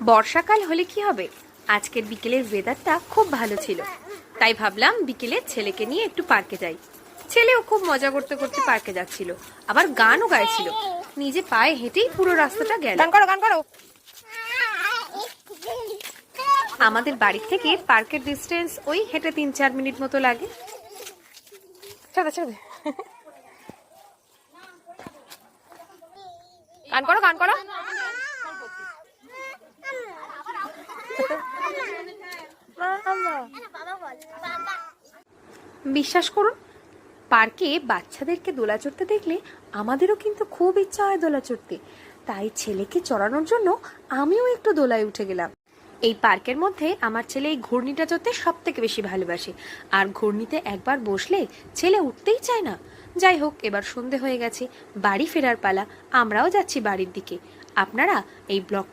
বর্ষাকাল হলে কি হবে, আজকের বিকেলের ওয়েদারটা খুব ভালো ছিল, তাই ভাবলাম বিকেলে ছেলেকে নিয়ে একটু পার্কে যাই। ছেলেও খুব মজা করতে করতে পার্কে যাচ্ছিল, আবার গানও গাইছিল। নিজে পায়ে হেঁটেই পুরো রাস্তাটা গেল। গান করো। আমাদের বাড়ি থেকে পার্কের ডিস্টেন্স ওই হেঁটে 3-4 মিনিট মতো লাগে। ছেড়ে দে। গান করো। বিশ্বাস করুন, পার্কে বাচ্চাদেরকে দোলা চড়তে দেখলে আমাদেরও কিন্তু খুব ইচ্ছা হয় দোলা চড়তে। তাই ছেলেকে চড়ানোর জন্য আমিও একটু দোলায় উঠে গেলাম। এই পার্কের মধ্যে আমার ছেলে এই ঘূর্ণিটা চড়তে সব থেকে বেশি ভালোবাসে, আর ঘূর্ণিতে একবার বসলে ছেলে উঠতেই চায় না। যাই হোক, এবার সন্ধে হয়ে গেছে, বাড়ি ফেরার পালা। আমরাও যাচ্ছি বাড়ির দিকে। আপনারা এই ব্লগটা